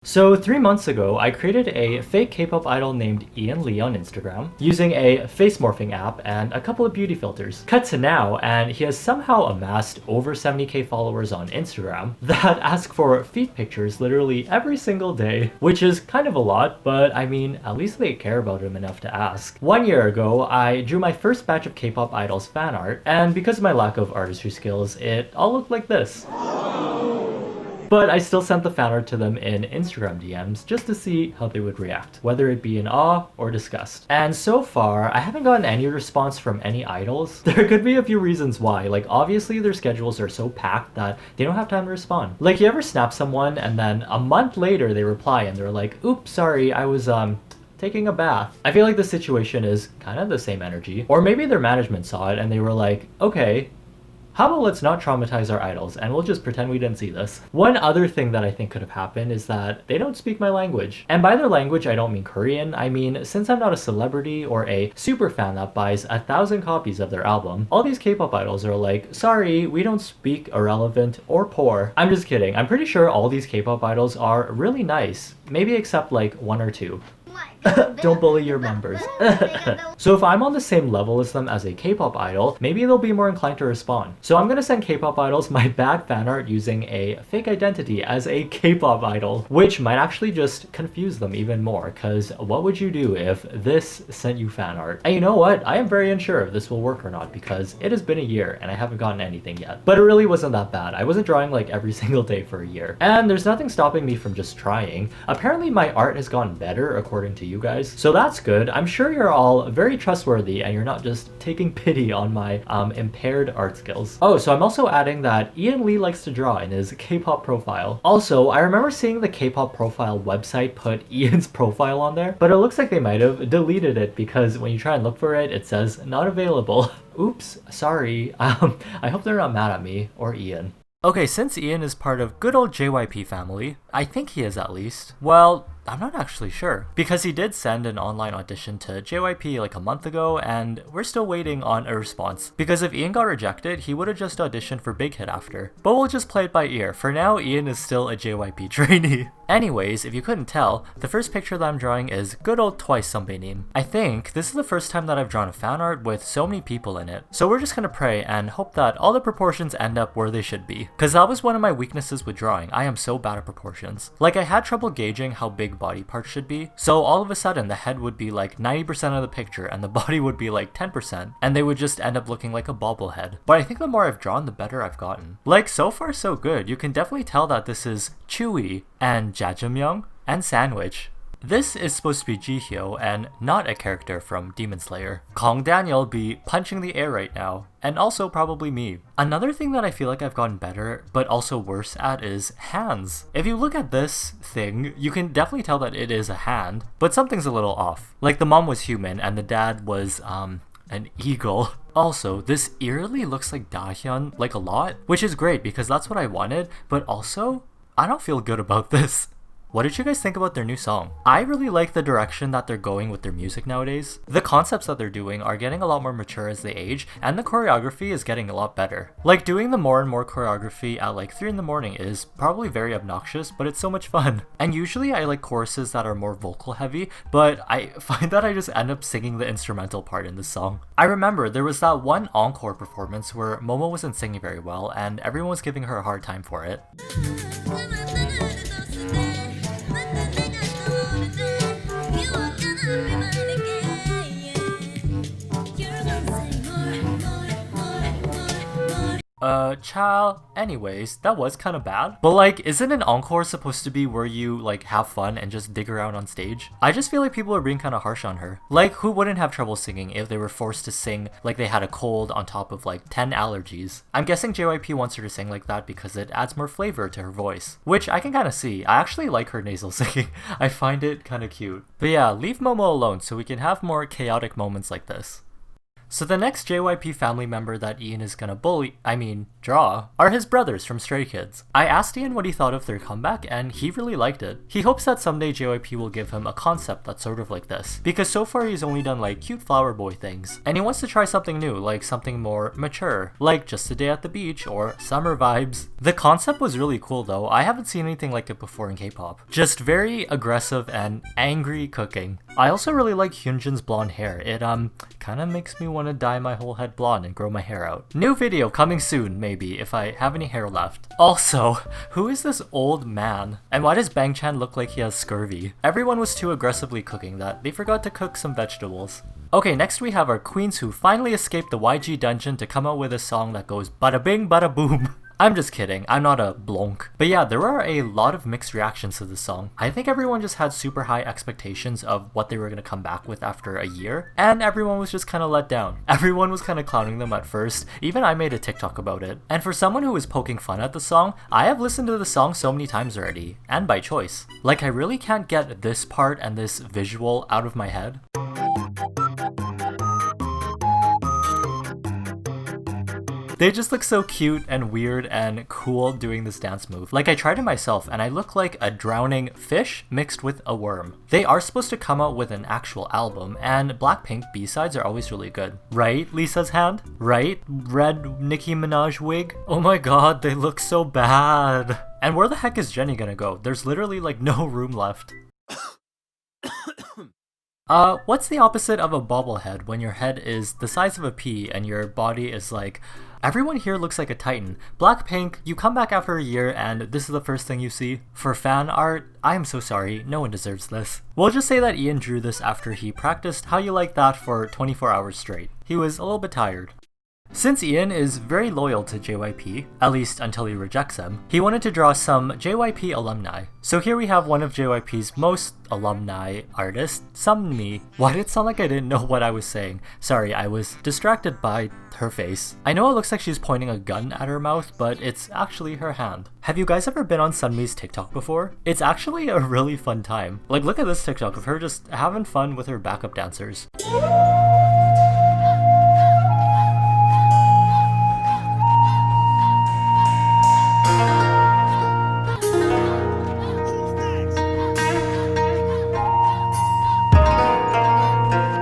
So 3 months ago, I created a fake K-pop idol named Ian Lee on Instagram using a face morphing app and a couple of beauty filters. Cut to now, and he has somehow amassed over 70k followers on Instagram that ask for feet pictures literally every single day, which is kind of a lot, but I mean, at least they care about him enough to ask. 1 year ago, I drew my first batch of K-pop Idols fan art, and because of my lack of artistry skills, it all looked like this. But I still sent the fan art to them in Instagram DMs just to see how they would react, whether it be in awe or disgust. And so far, I haven't gotten any response from any idols. There could be a few reasons why, like obviously their schedules are so packed that they don't have time to respond. Like you ever snap someone and then a month later they reply and they're like, oops, sorry, I was taking a bath. I feel like the situation is kind of the same energy. Or maybe their management saw it and they were like, okay, how about let's not traumatize our idols and we'll just pretend we didn't see this. One other thing that I think could have happened is that they don't speak my language. And by their language, I don't mean Korean. I mean, since I'm not a celebrity or a super fan that buys 1,000 copies of their album, all these K-pop idols are like, sorry, we don't speak irrelevant or poor. I'm just kidding. I'm pretty sure all these K-pop idols are really nice. Maybe except like one or two. Don't bully your members. So if I'm on the same level as them as a K-pop idol, maybe they'll be more inclined to respond. So I'm gonna send K-pop idols my bad fan art using a fake identity as a K-pop idol, which might actually just confuse them even more, cause what would you do if this sent you fan art? And you know what? I am very unsure if this will work or not because it has been a year and I haven't gotten anything yet. But it really wasn't that bad. I wasn't drawing like every single day for a year. And there's nothing stopping me from just trying. Apparently my art has gotten better according to you guys, so that's good. I'm sure you're all very trustworthy and you're not just taking pity on my impaired art skills. Oh, so I'm also adding that Ian Lee likes to draw in his K-pop profile. Also, I remember seeing the K-pop profile website put Ian's profile on there, but it looks like they might have deleted it because when you try and look for it, it says not available. Oops, sorry. I hope they're not mad at me or Ian. Okay, since Ian is part of good old JYP family, I think he is at least, well, I'm not actually sure, because he did send an online audition to JYP like a month ago and we're still waiting on a response. Because if Ian got rejected, he would have just auditioned for Big Hit after. But we'll just play it by ear. For now, Ian is still a JYP trainee. Anyways, if you couldn't tell, the first picture that I'm drawing is good old Twice Sunbaenim. I think this is the first time that I've drawn a fan art with so many people in it. So we're just gonna pray and hope that all the proportions end up where they should be. Cause that was one of my weaknesses with drawing. I am so bad at proportions. Like I had trouble gauging how big body parts should be. So all of a sudden the head would be like 90% of the picture and the body would be like 10% and they would just end up looking like a bobblehead. But I think the more I've drawn, the better I've gotten. Like so far so good. You can definitely tell that this is Chewy and Jajangmyeon and Sandwich. This is supposed to be Jihyo and not a character from Demon Slayer. Kong Daniel be punching the air right now, and also probably me. Another thing that I feel like I've gotten better, but also worse at is hands. If you look at this thing, you can definitely tell that it is a hand, but something's a little off. Like the mom was human and the dad was, an eagle. Also, this eerily looks like Dahyun, like a lot, which is great because that's what I wanted, but also, I don't feel good about this. What did you guys think about their new song? I really like the direction that they're going with their music nowadays. The concepts that they're doing are getting a lot more mature as they age, and the choreography is getting a lot better. Like doing the more and more choreography at like 3 in the morning is probably very obnoxious, but it's so much fun. And usually I like choruses that are more vocal heavy, but I find that I just end up singing the instrumental part in the song. I remember there was that one encore performance where Momo wasn't singing very well and everyone was giving her a hard time for it. Child. Anyways, that was kind of bad. But like, isn't an encore supposed to be where you like have fun and just dig around on stage? I just feel like people are being kind of harsh on her. Like, who wouldn't have trouble singing if they were forced to sing like they had a cold on top of like 10 allergies? I'm guessing JYP wants her to sing like that because it adds more flavor to her voice, which I can kind of see. I actually like her nasal singing. I find it kind of cute. But yeah, leave Momo alone so we can have more chaotic moments like this. So the next JYP family member that Ian is gonna draw, are his brothers from Stray Kids. I asked Ian what he thought of their comeback, and he really liked it. He hopes that someday JYP will give him a concept that's sort of like this, because so far he's only done like cute flower boy things, and he wants to try something new, like something more mature, like Just a Day at the Beach or Summer Vibes. The concept was really cool though. I haven't seen anything like it before in K-pop. Just very aggressive and angry cooking. I also really like Hyunjin's blonde hair. It kind of makes me want to dye my whole head blonde and grow my hair out. New video coming soon, maybe, if I have any hair left. Also, who is this old man? And why does Bangchan look like he has scurvy? Everyone was too aggressively cooking that they forgot to cook some vegetables. Okay, next we have our queens who finally escaped the YG dungeon to come out with a song that goes bada bing bada boom. I'm just kidding, I'm not a blonk. But yeah, there are a lot of mixed reactions to this song. I think everyone just had super high expectations of what they were gonna come back with after a year, and everyone was just kinda let down. Everyone was kinda clowning them at first, even I made a TikTok about it. And for someone who was poking fun at the song, I have listened to the song so many times already, and by choice. Like I really can't get this part and this visual out of my head. They just look so cute and weird and cool doing this dance move. Like I tried it myself and I look like a drowning fish mixed with a worm. They are supposed to come out with an actual album, and Blackpink B-sides are always really good. Right, Lisa's hand? Right? Red Nicki Minaj wig? Oh my god, they look so bad. And where the heck is Jennie gonna go? There's literally like no room left. What's the opposite of a bobblehead when your head is the size of a pea and your body is like... Everyone here looks like a titan. Blackpink, you come back after a year and this is the first thing you see? For fan art? I am so sorry, no one deserves this. We'll just say that Ian drew this after he practiced How You Like That for 24 hours straight. He was a little bit tired. Since Ian is very loyal to JYP, at least until he rejects them, he wanted to draw some JYP alumni. So here we have one of JYP's most alumni artists, Sunmi. Why did it sound like I didn't know what I was saying? Sorry, I was distracted by her face. I know it looks like she's pointing a gun at her mouth, but it's actually her hand. Have you guys ever been on Sunmi's TikTok before? It's actually a really fun time. Like, look at this TikTok of her just having fun with her backup dancers.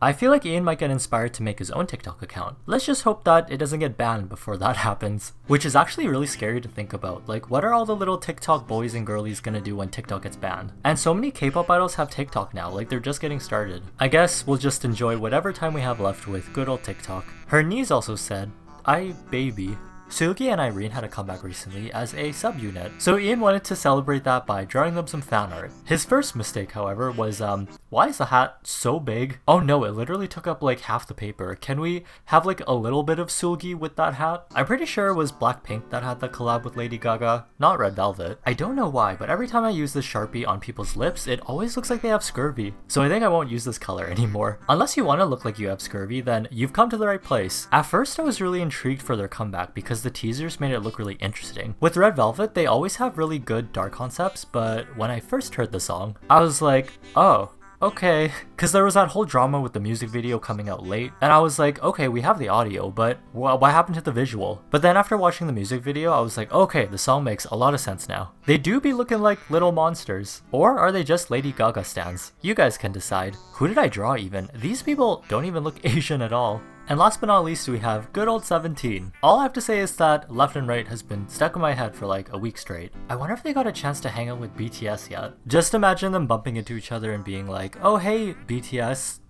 I feel like Ian might get inspired to make his own TikTok account. Let's just hope that it doesn't get banned before that happens. Which is actually really scary to think about. Like, what are all the little TikTok boys and girlies gonna do when TikTok gets banned? And so many K-pop idols have TikTok now, like they're just getting started. I guess we'll just enjoy whatever time we have left with good old TikTok. Her niece also said, "I baby." Seulgi and Irene had a comeback recently as a subunit, so Ian wanted to celebrate that by drawing them some fan art. His first mistake, however, was why is the hat so big? Oh no, it literally took up like half the paper. Can we have like a little bit of Seulgi with that hat? I'm pretty sure it was Blackpink that had the collab with Lady Gaga, not Red Velvet. I don't know why, but every time I use this Sharpie on people's lips, it always looks like they have scurvy. So I think I won't use this color anymore. Unless you want to look like you have scurvy, then you've come to the right place. At first I was really intrigued for their comeback because the teasers made it look really interesting. With Red Velvet, they always have really good dark concepts, but when I first heard the song, I was like, oh, okay, because there was that whole drama with the music video coming out late, and I was like, okay, we have the audio, but what happened to the visual? But then after watching the music video, I was like, okay, the song makes a lot of sense now. They do be looking like little monsters, or are they just Lady Gaga stans? You guys can decide. Who did I draw even? These people don't even look Asian at all. And last but not least, we have good old 17. All I have to say is that Left and Right has been stuck in my head for like a week straight. I wonder if they got a chance to hang out with BTS yet. Just imagine them bumping into each other and being like, oh hey BTS,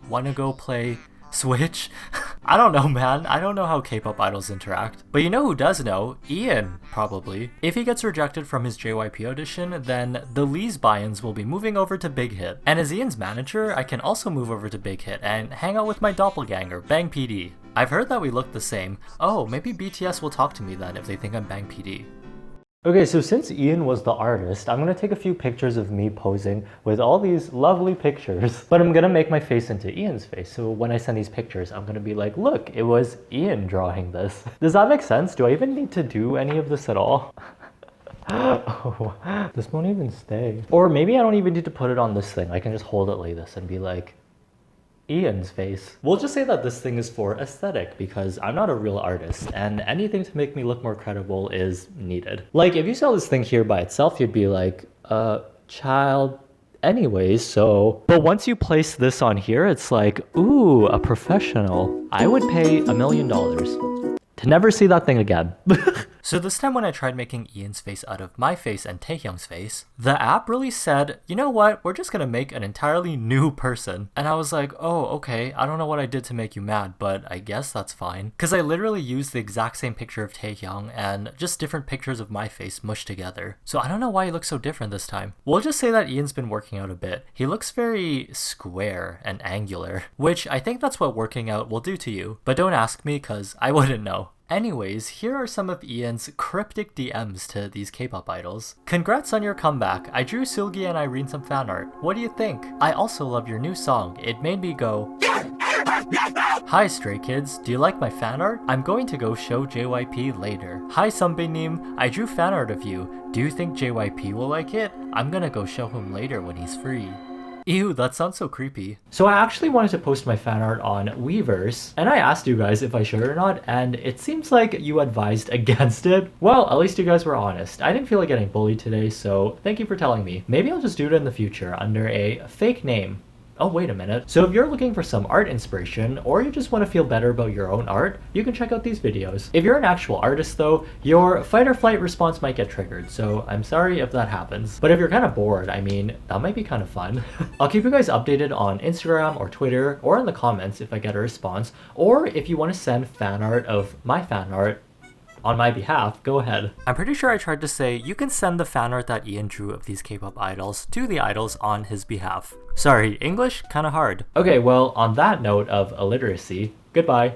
wanna go play Switch? I don't know, man. I don't know how K-pop idols interact. But you know who does know? Ian, probably. If he gets rejected from his JYP audition, then the Lee's buy-ins will be moving over to Big Hit. And as Ian's manager, I can also move over to Big Hit and hang out with my doppelganger, Bang PD. I've heard that we look the same. Oh, maybe BTS will talk to me then if they think I'm Bang PD. Okay, so since Ian was the artist, I'm gonna take a few pictures of me posing with all these lovely pictures, but I'm gonna make my face into Ian's face. So when I send these pictures, I'm gonna be like, look, it was Ian drawing this. Does that make sense? Do I even need to do any of this at all? Oh, this won't even stay. Or maybe I don't even need to put it on this thing. I can just hold it like this and be like, Ian's face. We'll just say that this thing is for aesthetic because I'm not a real artist and anything to make me look more credible is needed. Like if you saw this thing here by itself, you'd be like, child, anyways, so. But once you place this on here, it's like, ooh, a professional. I would pay $1 million to never see that thing again. So this time when I tried making Ian's face out of my face and Taehyung's face, the app really said, you know what, we're just gonna make an entirely new person. And I was like, oh, okay, I don't know what I did to make you mad, but I guess that's fine. Cause I literally used the exact same picture of Taehyung and just different pictures of my face mushed together. So I don't know why he looks so different this time. We'll just say that Ian's been working out a bit. He looks very square and angular, which I think that's what working out will do to you. But don't ask me cause I wouldn't know. Anyways, here are some of Ian's cryptic DMs to these K-pop idols. Congrats on your comeback. I drew Seulgi and Irene some fan art. What do you think? I also love your new song. It made me go... Hi Stray Kids, do you like my fan art? I'm going to go show JYP later. Hi Sunbin-nim, I drew fan art of you. Do you think JYP will like it? I'm gonna go show him later when he's free. Ew, that sounds so creepy. So I actually wanted to post my fan art on Weverse, and I asked you guys if I should or not, and it seems like you advised against it. Well, at least you guys were honest. I didn't feel like getting bullied today, so thank you for telling me. Maybe I'll just do it in the future under a fake name. Oh, wait a minute. So if you're looking for some art inspiration, or you just want to feel better about your own art, you can check out these videos. If you're an actual artist though, your fight or flight response might get triggered, so I'm sorry if that happens. But if you're kind of bored, I mean, that might be kind of fun. I'll keep you guys updated on Instagram or Twitter, or in the comments if I get a response, or if you want to send fan art of my fan art, on my behalf, go ahead. I'm pretty sure I tried to say you can send the fan art that Ian drew of these K-pop idols to the idols on his behalf. Sorry, English? Kinda hard. Okay, well, on that note of illiteracy, goodbye.